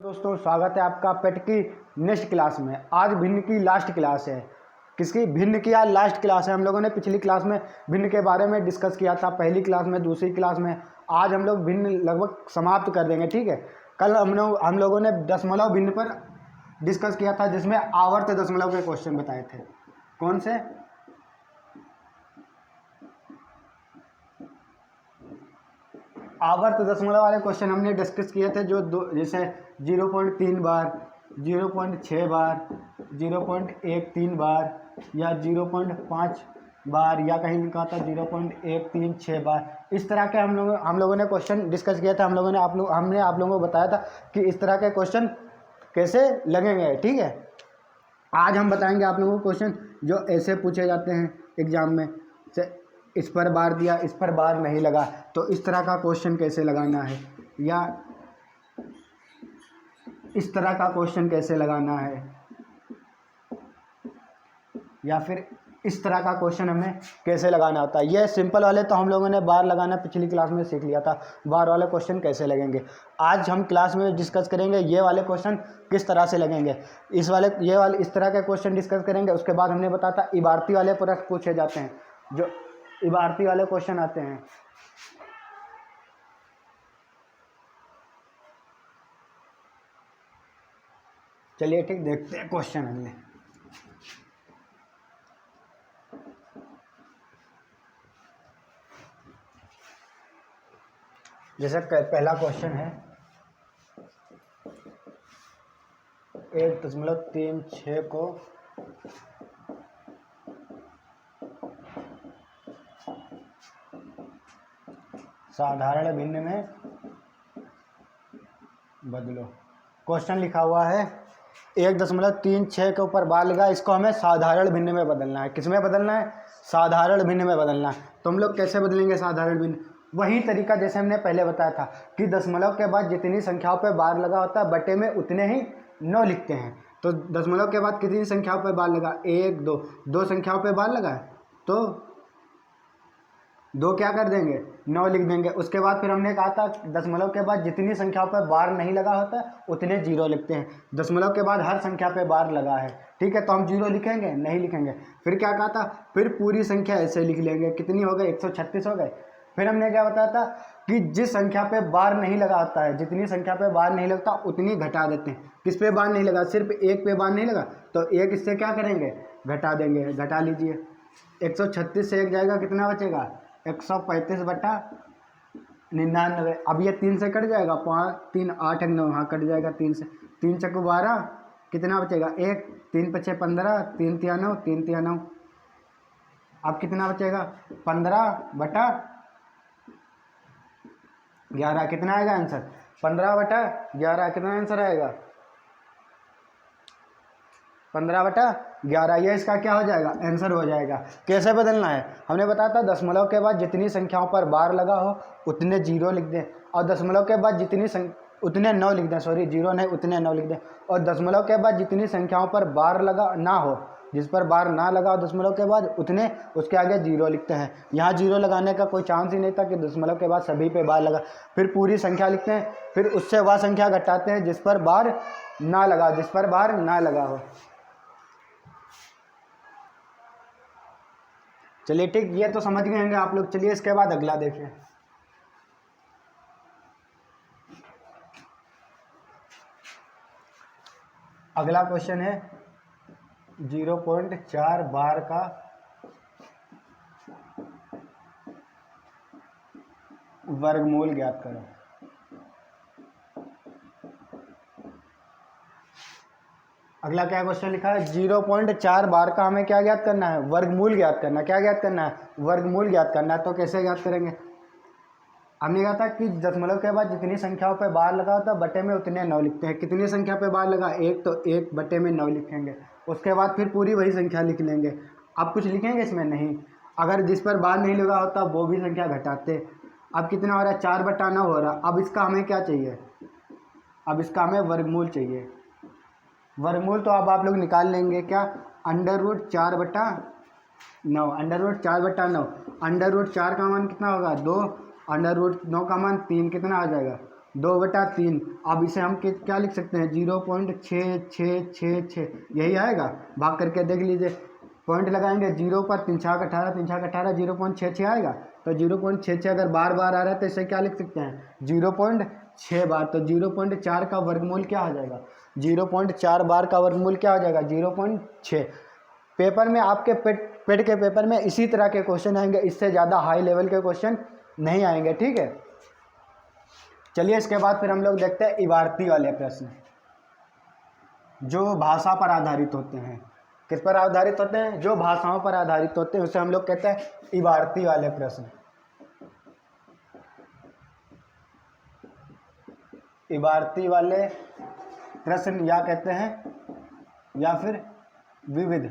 दोस्तों स्वागत है आपका पेट की नेक्स्ट क्लास में। आज भिन्न की लास्ट क्लास है। किसकी? भिन्न की आज लास्ट क्लास है। हम लोगों ने पिछली क्लास में भिन्न के बारे में डिस्कस किया था, पहली क्लास में, दूसरी क्लास में। आज हम लोग भिन्न लगभग समाप्त कर देंगे, ठीक है। कल हम लोगों ने दशमलव भिन्न पर डिस्कस किया था, जिसमें आवर्त दशमलव के क्वेश्चन बताए थे। कौन से? आवर्त दशमलव वाले क्वेश्चन हमने डिस्कस किए थे, जो जैसे 0.3 बार, 0.6 बार, 0.13 बार, या 0.5 बार, या कहीं लिखा था 0.136 बार। इस तरह के हम लोगों ने क्वेश्चन डिस्कस किया था। हमने आप लोगों को बताया था कि इस तरह के क्वेश्चन कैसे लगेंगे, ठीक है। आज हम बताएंगे आप लोगों को क्वेश्चन जो ऐसे पूछे जाते हैं एग्जाम में। इस पर बार दिया, इस पर बार नहीं लगा, तो इस तरह का क्वेश्चन कैसे लगाना है, या इस तरह का क्वेश्चन कैसे लगाना है, या फिर इस तरह का क्वेश्चन हमें कैसे लगाना होता है। ये सिंपल वाले तो हम लोगों ने बार लगाना पिछली क्लास में सीख लिया था। बार वाले क्वेश्चन कैसे लगेंगे आज हम क्लास में डिस्कस करेंगे। ये वाले क्वेश्चन किस तरह से लगेंगे, इस तरह के क्वेश्चन डिस्कस करेंगे। उसके बाद हमने बताया था इबारती वाले प्रश्न पूछे जाते हैं, जो इबारती वाले क्वेश्चन आते हैं। चलिए ठीक, देखते हैं क्वेश्चन अगले। जैसे पहला क्वेश्चन है 1.36 को साधारण भिन्न में बदलो। क्वेश्चन लिखा हुआ है 1.36 के ऊपर बार लगा, इसको हमें साधारण भिन्न में बदलना है। किस में बदलना है? साधारण भिन्न में बदलना है। तो हम लोग कैसे बदलेंगे साधारण भिन्न? वही तरीका जैसे हमने पहले बताया था कि दशमलव के बाद जितनी संख्याओं पे बार लगा होता है बटे में उतने ही 9 लिखते हैं। तो दशमलव के बाद कितनी संख्याओं पे बार लगा? 1, 2, 2 संख्याओं पे बार लगा है, तो 2 क्या कर देंगे? 9 लिख देंगे। उसके बाद फिर हमने कहा था दशमलव के बाद जितनी संख्याओं पर बार नहीं लगा होता उतने 0 लिखते हैं। दशमलव के बाद हर संख्या पे बार लगा है, ठीक है, तो हम 0 लिखेंगे? नहीं लिखेंगे। फिर क्या कहा था? फिर पूरी संख्या ऐसे लिख लेंगे। कितनी हो गई? 136 हो गए। फिर हमने क्या बताया था कि जिस संख्या पे बार नहीं लगा होता है, जितनी संख्या पे बार नहीं लगता उतनी घटा देते हैं। किस पे बार नहीं लगा? सिर्फ 1 पे बार नहीं लगा, तो 1 इससे क्या करेंगे? घटा देंगे। घटा लीजिए। 136 से 1 जाएगा, कितना बचेगा? 135 बटा 99। अब ये 3 से कट जाएगा, 5, 3, 8, 9, हाँ कट जाएगा 3 से। 3 चक्कू 12, कितना बचेगा? 1, 3 पचे 15, 3 तिया 9, 3 तिया 9। अब कितना बचेगा? 15 बटा 11। कितना आएगा आंसर? 15 बटा 11। कितना आंसर आएगा? 15 बटा 11। ये इसका क्या हो जाएगा? आंसर हो जाएगा। कैसे बदलना है? हमने बताया था दशमलव के बाद जितनी संख्याओं पर बार लगा हो उतने 0 लिख दें, और दशमलव के बाद उतने 9 लिख दें। सॉरी, 0 नहीं, उतने 9 लिख दें। और दशमलव के बाद जितनी संख्याओं पर बार लगा ना हो, जिस पर बार ना लगा हो दशमलव के बाद, उतने उसके आगे 0 लिखते हैं। यहाँ 0 लगाने का कोई चांस ही नहीं था कि दशमलव के बाद सभी पे बार लगा। फिर पूरी संख्या लिखते हैं, फिर उससे वह संख्या घटाते हैं जिस पर बार ना लगा, जिस पर बार ना लगा हो। चलिए ठीक, ये तो समझ गए होंगे आप लोग। चलिए इसके बाद अगला देखें। अगला क्वेश्चन है 0.4 बार का वर्गमूल ज्ञात करो। अगला क्या क्वेश्चन लिखा है? 0.4 बार का हमें क्या ज्ञात करना है? वर्गमूल ज्ञात करना। क्या ज्ञात करना है? वर्गमूल ज्ञात करना है। तो कैसे ज्ञात करेंगे? हमने कहा था कि दशमलव के बाद जितनी संख्याओं पे बार लगा होता है बटे में उतने 9 लिखते हैं। कितनी संख्या पे बार लगा? 1, तो 1 बटे में 9 लिखेंगे। उसके बाद फिर पूरी वही संख्या लिख लेंगे। अब कुछ लिखेंगे इसमें? नहीं। अगर जिस पर बार नहीं लगा होता वो भी संख्या घटाते। अब कितना हो रहा है? 4 बटा 9 हो रहा। अब इसका हमें क्या चाहिए? अब इसका हमें वर्गमूल चाहिए। वर्गमूल तो अब आप लोग निकाल लेंगे। क्या? √4 बटा 9। √4 बटा 9। √4 का मान कितना होगा? 2। √9 का मान 3। कितना आ जाएगा? 2/3। अब इसे हम क्या लिख सकते हैं, 0.6666, यही आएगा। भाग करके देख लीजिए, पॉइंट लगाएंगे 0 पर, 3 छाक 18, 3 छाक 18, 0.66 आएगा। तो 0.66 अगर बार बार आ रहा है तो इसे क्या लिख सकते हैं, 0.6 बार। तो 0.4 का वर्गमूल क्या हो जाएगा, 0.4 बार का वर्गमूल क्या हो जाएगा, 0.6। पेपर में आपके पेट के पेपर में इसी तरह के क्वेश्चन आएंगे, इससे ज़्यादा हाई लेवल के क्वेश्चन नहीं आएंगे, ठीक है। चलिए इसके बाद फिर हम लोग देखते हैं इबारती वाले प्रश्न, जो भाषा पर आधारित होते हैं। किस पर आधारित होते हैं, जो भाषाओं पर आधारित होते हैं, उसे हम लोग कहते हैं इबारती वाले प्रश्न। इबारती वाले प्रश्न या कहते हैं, या फिर विविध,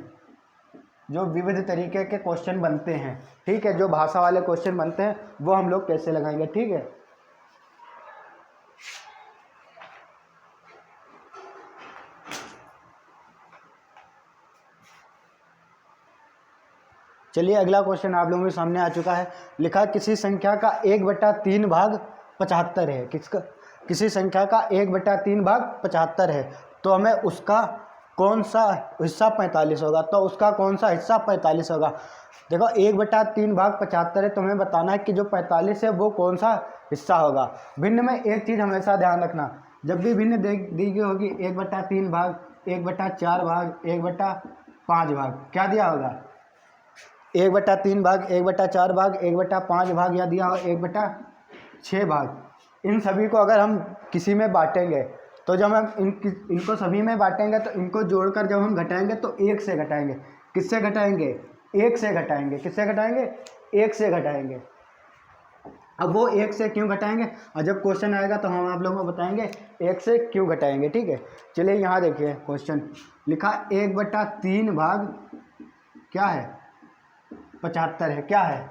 जो विविध तरीके के क्वेश्चन बनते हैं, ठीक है। जो भाषा वाले क्वेश्चन बनते हैं वो हम लोग कैसे लगाएंगे, ठीक है। चलिए अगला क्वेश्चन आप लोगों के सामने आ चुका है। लिखा किसी संख्या का 1/3 भाग 75 है। किसी संख्या का 1/3 भाग 75 है, तो हमें उसका कौन सा हिस्सा 45 होगा। तो उसका कौन सा हिस्सा 45 होगा। देखो 1/3 भाग 75 है, तो हमें बताना है कि जो 45 है वो कौन सा हिस्सा होगा। भिन्न में एक चीज़ हमेशा ध्यान रखना, जब भी भिन्न दी गई होगी 1/3 भाग, 1/4 भाग, 1/5 भाग, क्या दिया होगा, 1/3 भाग, 1/4 भाग, 1/5 भाग, या दिया हो 1/6 भाग। इन सभी को अगर हम किसी में बांटेंगे, तो जब हम इनको सभी में बांटेंगे तो इनको जोड़कर जब हम घटाएंगे तो 1 से घटाएंगे। किससे घटाएंगे, 1 से घटाएंगे। किससे घटाएंगे, 1 से घटाएंगे। अब वो 1 से क्यों घटाएंगे, और जब क्वेश्चन आएगा तो हम आप लोगों को बताएंगे 1 से क्यों घटाएंगे, ठीक है। चलिए यहाँ देखिए क्वेश्चन लिखा 1/3 भाग क्या है, 75 है। क्या है,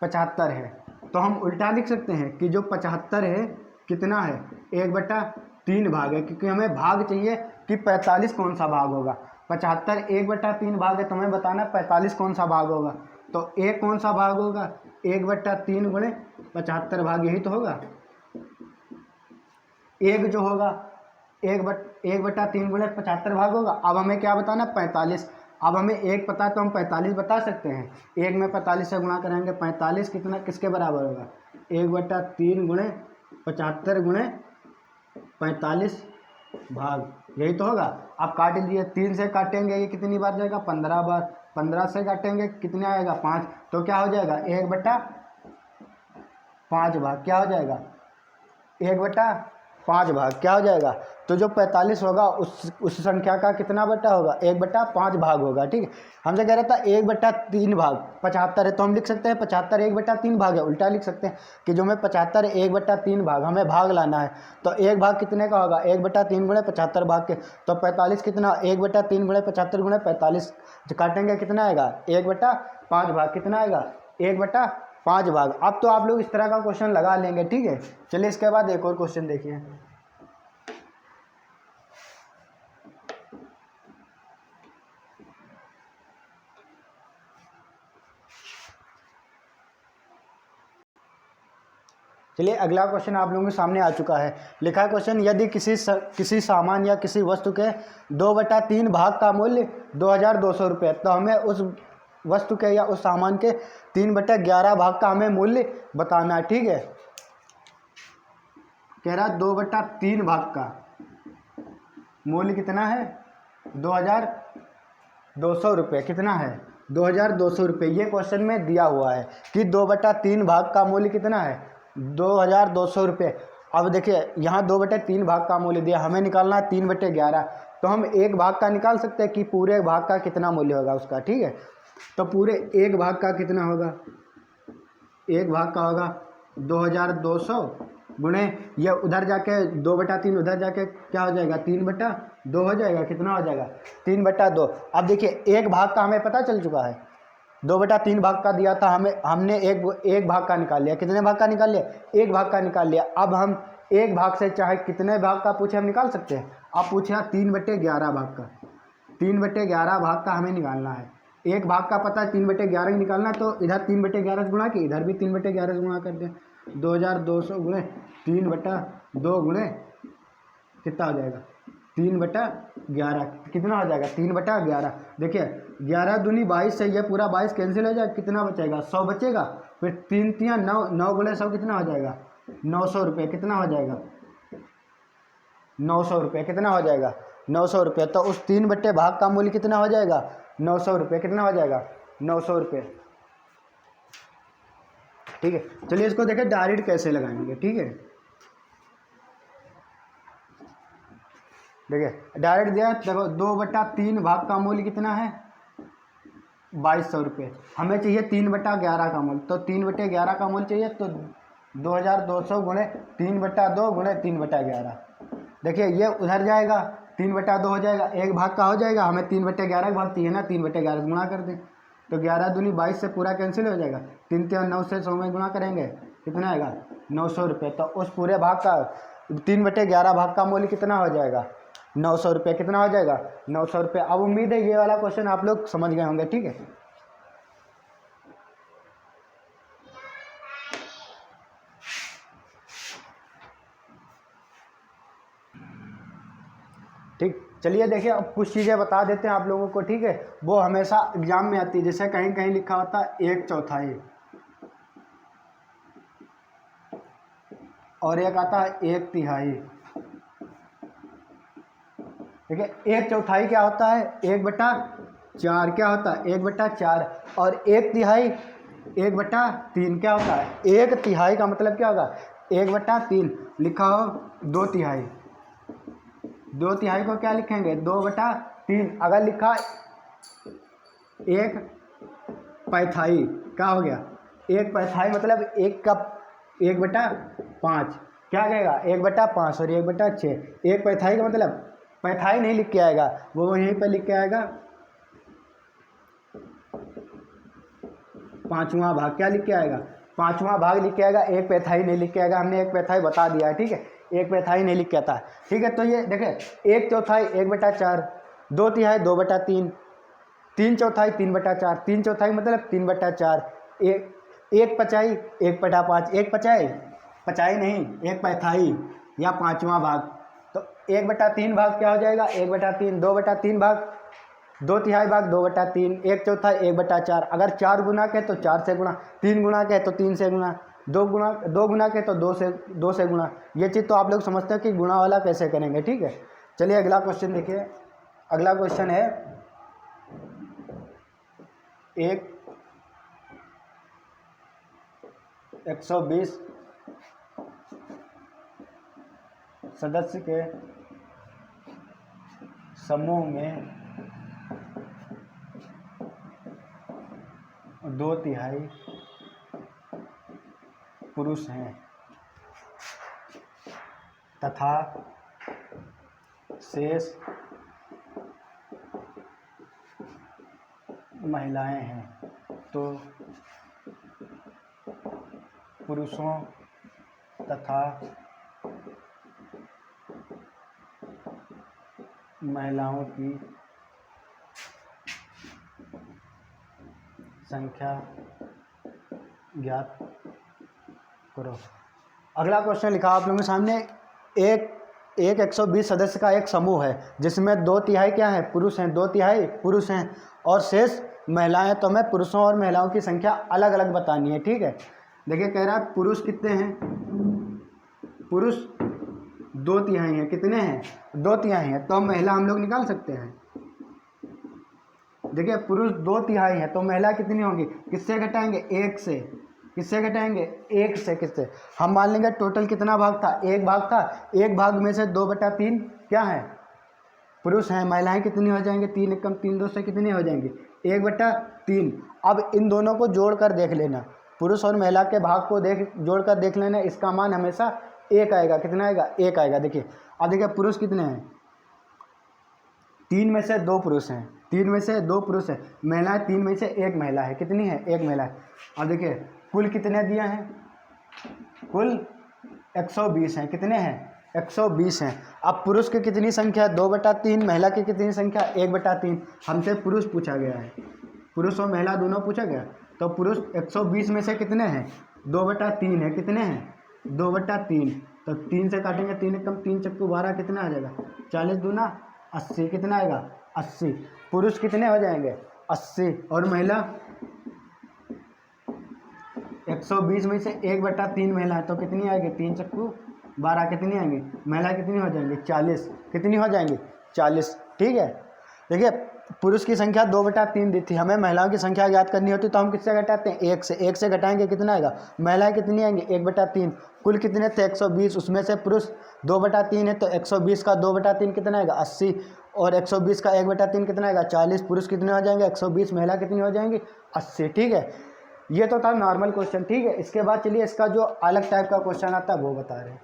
75 है। तो हम उल्टा लिख सकते हैं कि जो 75 है कितना है, 1/3 भाग है, क्योंकि हमें भाग चाहिए कि 45 कौन सा भाग होगा। 75 1/3 भाग है, तो हमें बताना 45 कौन सा भाग होगा। तो एक कौन सा भाग होगा, 1/3 गुणे 75 भाग, यही तो होगा। एक जो होगा 1/3 गुणे 75 भाग होगा। अब हमें क्या बताना, 45। अब हमें एक पता है तो हम 45 बता सकते हैं। एक में 45 से गुणा करेंगे, 45 कितना किसके बराबर होगा, 1/3 गुणे 75 गुणे 45 भाग, यही तो होगा। आप काट लीजिए, 3 से काटेंगे ये कितनी बार जाएगा, 15 बार। 15 से काटेंगे कितने आएगा, 5। तो क्या हो जाएगा, 1/5 भाग। क्या हो जाएगा, 1/5 भाग क्या हो जाएगा। तो जो 45 होगा उस संख्या का कितना बटा होगा, 1/5 भाग होगा, ठीक है। हमसे कह रहा था 1/3 भाग 75 है, तो हम लिख सकते हैं 75 1/3 भाग है। उल्टा लिख सकते हैं कि जो हमें 75 1/3 भाग हमें भाग लाना है, तो एक भाग कितने का होगा, 1/3 गुणे 75 भाग के। तो 45 कितना, 1/3 गुणे 75 गुणे 45, जो काटेंगे कितना आएगा, 1/5 भाग। कितना आएगा, 1/5 भाग। अब तो आप लोग इस तरह का क्वेश्चन लगा लेंगे, ठीक है। चलिए इसके बाद एक और क्वेश्चन देखिए। चलिए अगला क्वेश्चन आप लोगों के सामने आ चुका है। लिखा है क्वेश्चन, यदि किसी सामान या किसी वस्तु के 2/3 भाग का मूल्य 2200 रुपये, तो हमें उस वस्तु के या उस सामान के 3/11 भाग का हमें मूल्य बताना है, ठीक है। कह रहा 2/3 भाग का मूल्य कितना है, 2200 रुपये। कितना है, 2200 रुपये। ये क्वेश्चन में दिया हुआ है कि 2/3 भाग का मूल्य कितना है, 2200 रुपये। अब देखिए यहाँ 2/3 भाग का मूल्य दिया, हमें निकालना है 3/11। तो हम एक भाग का निकाल सकते हैं कि पूरे भाग का कितना मूल्य होगा उसका, ठीक है। तो पूरे एक भाग का कितना होगा, एक भाग का होगा 2200 गुणे, ये उधर जाके 2/3 उधर जाके क्या हो जाएगा, 3/2 हो जाएगा। कितना हो जाएगा, 3/2। अब देखिए एक भाग का हमें पता चल चुका है, 2/3 भाग का दिया था हमें, हमने एक भाग का निकाल लिया। कितने भाग का निकाल लिया, एक भाग का निकाल लिया। अब हम एक भाग से चाहे कितने भाग का पूछे हम निकाल सकते हैं। अब पूछे 3/11 भाग का, 3/11 भाग का हमें निकालना है। एक भाग का पता है 3/11 ही निकालना है, तो इधर 3/11 से गुणा किया, इधर भी 3/11 से गुणा कर दें। 2200 गुणे 3/2 गुणे कितना हो जाएगा 3/11, कितना हो जाएगा 3/11। देखिए 11 दूनी 22 है, ये पूरा 22 कैंसिल हो जाएगा, कितना बचेगा 100 बचेगा। फिर 3 तियाँ 9, 9 गुणे 100 कितना हो जाएगा 900 रुपये, कितना हो जाएगा 900 रुपये, कितना हो जाएगा 900 रुपये। तो उस 3 भाग का मूल्य कितना हो जाएगा 900 रुपये, कितना हो जाएगा 900 रुपये। ठीक है, चलिए इसको देखें डायरेक्ट कैसे लगाएंगे। ठीक है, देखिए डायरेक्ट दिया, देखो 2/3 भाग का मूल्य कितना है 2200 रुपये। हमें चाहिए 3/11 का मूल्य, तो 3/11 का मूल्य चाहिए, तो 2200 गुणे 3/2 गुणे 3/11। देखिए ये उधर जाएगा 3/2 हो जाएगा, एक भाग का हो जाएगा, हमें 3/11 का भाग चाहिए ना, 3/11 गुणा कर दें, तो 11 दूनी 22 से पूरा कैंसिल हो जाएगा। 3 तिया 9 से 100 में गुणा करेंगे, कितना आएगा 900 रुपये। तो उस पूरे भाग का 3/11 भाग का मूल्य कितना हो जाएगा 900 रुपये, कितना हो जाएगा 900 रुपये। अब उम्मीद है ये वाला क्वेश्चन आप लोग समझ गए होंगे। ठीक है, ठीक, चलिए देखिए अब कुछ चीज़ें बता देते हैं आप लोगों को। ठीक है, वो हमेशा एग्जाम में आती है, जैसे कहीं कहीं लिखा होता है 1/4 और एक आता है 1/3। देखिए 1/4 क्या होता है 1/4 क्या होता है 1/4, और 1/3 1/3 क्या होता है 1/3 का मतलब क्या होगा 1/3 लिखा हो 2/3। 2/3 को क्या लिखेंगे 2/3। अगर लिखा 1/5 क्या हो गया 1/5 मतलब 1/5 क्या कहेगा 1/5 और 1/6। 1/5 का मतलब पैथाई नहीं लिख के आएगा, वो यहीं पे लिख के आएगा 5वां भाग। क्या लिख के आएगा 5वां भाग लिख के आएगा, 1/5 नहीं लिख के आएगा। हमने 1/5 बता दिया है। ठीक है, 1/5 नहीं लिख के आता है। ठीक है, तो ये देखें 1/4 1/4, 2/3 2/3, 3/4 3/4, 3/4 मतलब 3/4, 1/5 1/5, 1/5 नहीं 1/5 या 5वां भाग। तो 1/3 भाग क्या हो जाएगा 1/3, 2/3 भाग 2/3 भाग 2/3, 1/4 1/4। अगर 4 गुना के तो 4 से गुणा, 3 गुना के तो 3 से गुणा, 2 गुना के तो 2 से गुणा। ये चीज़ तो आप लोग समझते हैं कि गुणा वाला कैसे करेंगे। ठीक है, चलिए अगला क्वेश्चन देखिए। अगला क्वेश्चन है 120 सदस्य के समूह में 2/3 पुरुष हैं तथा शेष महिलाएं हैं, तो पुरुषों तथा महिलाओं की संख्या ज्ञात करो। अगला क्वेश्चन लिखा आप लोगों के सामने। एक 120 सदस्य का एक समूह है जिसमें 2/3 क्या है पुरुष हैं, 2/3 पुरुष हैं और शेष महिलाएं। तो हमें पुरुषों और महिलाओं की संख्या अलग अलग बतानी है। ठीक है, देखिए कह रहा है पुरुष कितने हैं, पुरुष 2/3 हैं, कितने हैं 2/3 हैं, तो महिला हम लोग निकाल सकते हैं। देखिए पुरुष 2/3 हैं तो महिला कितनी होंगी, किससे घटाएंगे 1 से, किससे घटाएंगे 1 से, किससे हम मान लेंगे टोटल कितना भाग था 1 भाग था, 1 भाग में से 2/3 क्या है पुरुष हैं, महिलाएं कितनी हो जाएंगी 3 एकम 3 2 से कितनी हो जाएंगी 1/3। अब इन दोनों को जोड़कर देख लेना, पुरुष और महिला के भाग को जोड़कर देख लेना, इसका मान हमेशा 1 आएगा। कितना आएगा 1 आएगा। देखिए अब देखिए पुरुष कितने हैं 3 में से 2 पुरुष हैं, 3 में से 2 पुरुष हैं, महिलाएं 3 में से 1 महिला है, कितनी है 1 महिला है। अब देखिए कुल कितने दिए हैं, कुल 120 हैं, कितने हैं 120 हैं। अब पुरुष की कितनी संख्या है 2/3, महिला की कितनी संख्या 1/3। हमसे पुरुष पूछा गया है, पुरुष और महिला दोनों पूछा गया, तो पुरुष 120 में से कितने हैं 2/3 है, कितने हैं 2/3, तो 3 से काटेंगे, 3 एकम 3 चक्कू 12, कितना आ जाएगा 40 दूना 80, कितना आएगा 80। पुरुष कितने हो जाएंगे 80 और महिला 120 में से 1/3 महिला है तो कितनी आएगी 3 चक्कू 12, कितनी आएंगी महिला कितनी हो जाएंगी 40, कितनी हो जाएंगी 40। ठीक है, देखिए पुरुष की संख्या 2/3 दी थी, हमें महिलाओं की संख्या याद करनी होती तो हम किससे घटाते हैं 1 से घटाएंगे, कितना आएगा महिलाएं कितनी आएंगी 1/3, कुल कितने थे 120, उसमें से पुरुष 2/3 है तो 120 का 2/3 कितना आएगा 80 और 120 का 1/3 कितना आएगा 40। पुरुष कितने हो जाएंगे 120, महिला कितनी हो जाएंगी 80। ठीक है, ये तो था नॉर्मल क्वेश्चन। ठीक है, इसके बाद चलिए इसका जो अलग टाइप का क्वेश्चन आता है वो बता रहे हैं।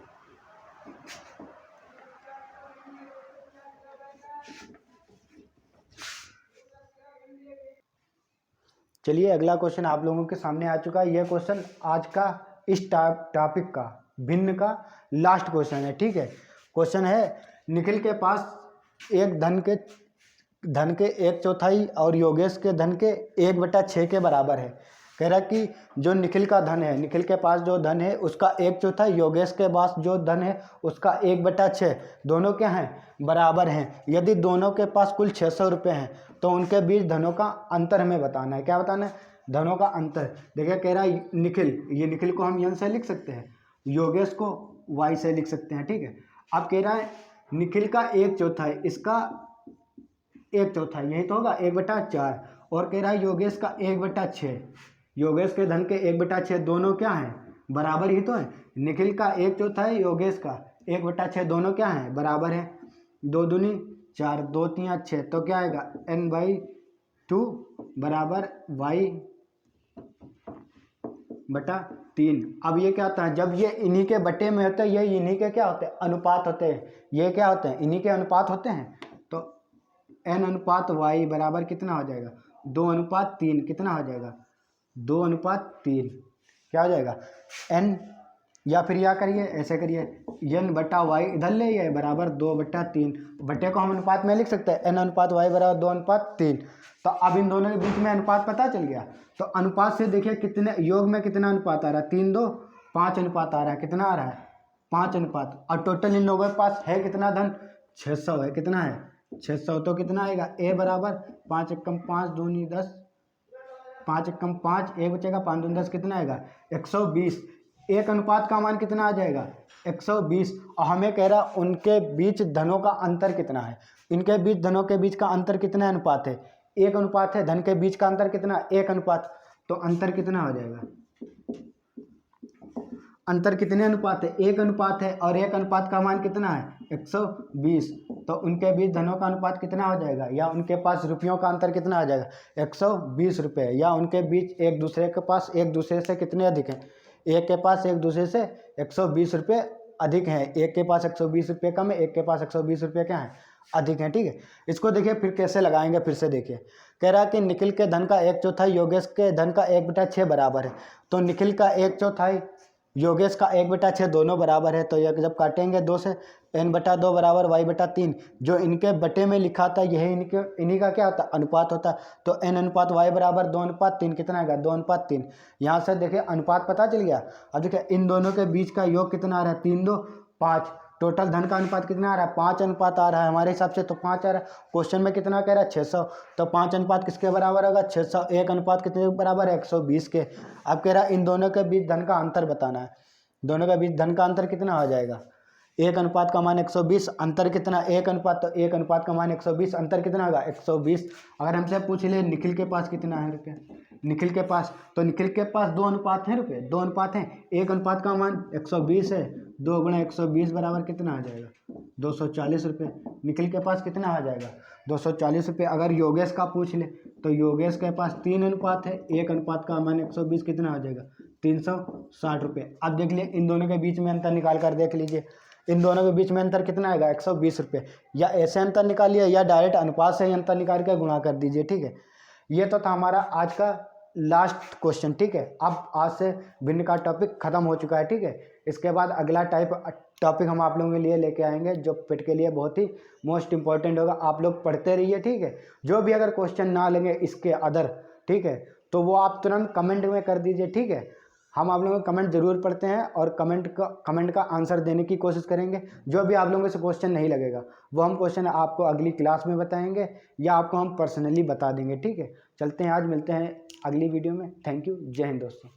चलिए अगला क्वेश्चन आप लोगों के सामने आ चुका है। यह क्वेश्चन आज का इस टॉपिक का भिन्न का लास्ट क्वेश्चन है। ठीक है, क्वेश्चन है निखिल के पास एक धन के 1/4 और योगेश के धन के 1/6 के बराबर है। कह रहा है कि जो निखिल का धन है, निखिल के पास जो धन है उसका 1/4, योगेश के पास जो धन है उसका 1/6, दोनों क्या हैं बराबर हैं। यदि दोनों के पास कुल 600 रुपये हैं तो उनके बीच धनों का अंतर हमें बताना है। क्या बताना है धनों का अंतर। देखिए कह रहा है निखिल, ये निखिल को हम यन से लिख सकते हैं, योगेश को वाई से लिख सकते हैं। ठीक है, अब कह रहा है निखिल का 1/4, इसका 1/4 यही तो होगा 1/4, और कह रहा है योगेश का 1/6, योगेश के धन के 1/6, दोनों क्या हैं बराबर ही तो है। निखिल का 1/4 योगेश का 1/6, दोनों क्या हैं बराबर हैं। 2 दूनी 4, 2 3 6, तो क्या आएगा n/2 बराबर y/3। अब ये क्या होता है जब ये इन्हीं के बटे में होते हैं, ये इन्हीं के क्या होते हैं अनुपात होते हैं, ये क्या होते हैं इन्हीं के अनुपात होते हैं, तो n/y बराबर कितना हो जाएगा 2/3, कितना हो जाएगा 2/3, क्या हो जाएगा n, या फिर या करिए ऐसे करिए n/y इधर ले ये बराबर 2/3, बटे को हम अनुपात में लिख सकते हैं n/y बराबर 2/3। तो अब इन दोनों के बीच में अनुपात पता चल गया। तो अनुपात से देखिए कितने योग में कितना अनुपात आ रहा है 3:2 5 अनुपात आ रहा है, कितना आ रहा है 5 अनुपात। और टोटल इन लोगों के पास है कितना धन 600 है, कितना है 600, तो कितना आएगा a बराबर 5 एकम 5 दूनी 10, 5 एकम 5, 1 बचेगा 5 दूनी 10, कितना आएगा 120। एक अनुपात का मान कितना आ जाएगा 120। और हमें कह रहा उनके बीच धनों का अंतर कितना है, इनके बीच धनों के बीच का अंतर कितना अनुपात है 1 अनुपात है, धन के बीच का अंतर कितना 1 अनुपात, तो अंतर कितना हो जाएगा अंतर कितने अनुपात है 1 अनुपात है, और 1 अनुपात का मान कितना है 120, तो उनके बीच धनों का अनुपात कितना हो जाएगा, या उनके पास रुपयों का अंतर कितना आ जाएगा 120 रुपये, या उनके बीच एक दूसरे के पास एक दूसरे से कितने अधिक हैं, एक के पास एक दूसरे से 120 रुपये अधिक हैं, एक के पास 120 रुपये कम है, एक के पास 120 रुपये क्या है अधिक हैं। ठीक है, इसको देखिए फिर कैसे लगाएंगे, फिर से देखिए कह रहा है कि निखिल के धन का 1/4 योगेश के धन का 1/6 बराबर है। तो निखिल का 1/4 योगेश का 1/6 दोनों बराबर है, तो यह जब काटेंगे 2 से n/2 बराबर y/3, जो इनके बटे में लिखा था यही इन्हीं का क्या होता है अनुपात होता है। तो n/y बराबर 2/3, कितना आएगा 2/3। यहाँ से देखिए अनुपात पता चल गया। अब देखिए इन दोनों के बीच का योग कितना आ रहा है 3:2 5, टोटल धन का अनुपात कितना आ रहा है 5 अनुपात आ रहा है हमारे हिसाब से, तो 5 आ रहा है। क्वेश्चन में कितना कह रहा है 600, तो 5 अनुपात किसके बराबर होगा 600, 1 अनुपात कितने के बराबर है 120 के। अब कह रहा है इन दोनों के बीच धन का अंतर बताना है, दोनों के बीच धन का अंतर कितना हो जाएगा 1 अनुपात का मान 120, अंतर कितना 1 अनुपात, तो 1 अनुपात का मान 120, अंतर कितना होगा 120। अगर हमसे पूछ ले निखिल के पास कितना है रुपये, निखिल के पास, तो निखिल के पास 2 अनुपात हैं रुपये, 2 अनुपात हैं, 1 अनुपात का मान 120 है, 2 × 120 बराबर कितना आ जाएगा 240 रुपये। निखिल के पास कितना आ जाएगा 240 रुपये। अगर योगेश का पूछ ले तो योगेश के पास 3 अनुपात है, 1 अनुपात का मान 120, कितना आ जाएगा 360 रुपये। अब देख लीजिए इन दोनों के बीच में अंतर निकाल कर देख लीजिए, इन दोनों के बीच में अंतर कितना आएगा 120 रुपये। या ऐसे अंतर निकालिए या डायरेक्ट अनुपात से ही अंतर निकाल कर गुणा कर दीजिए। ठीक है, ये तो था हमारा आज का लास्ट क्वेश्चन। ठीक है, अब आज से भिन्न का टॉपिक खत्म हो चुका है। ठीक है, इसके बाद अगला टॉपिक हम आप लोगों के लिए लेके आएंगे जो पेट के लिए बहुत ही मोस्ट इंपॉर्टेंट होगा। आप लोग पढ़ते रहिए। ठीक है, जो भी अगर क्वेश्चन ना लेंगे इसके अदर, ठीक है, तो वो आप तुरंत कमेंट में कर दीजिए। ठीक है, हम आप लोगों का कमेंट ज़रूर पढ़ते हैं और कमेंट का आंसर देने की कोशिश करेंगे। जो भी आप लोगों से क्वेश्चन नहीं लगेगा वो हम क्वेश्चन आपको अगली क्लास में बताएंगे या आपको हम पर्सनली बता देंगे, ठीक है। चलते हैं, आज मिलते हैं अगली वीडियो में। थैंक यू, जय हिंद दोस्तों।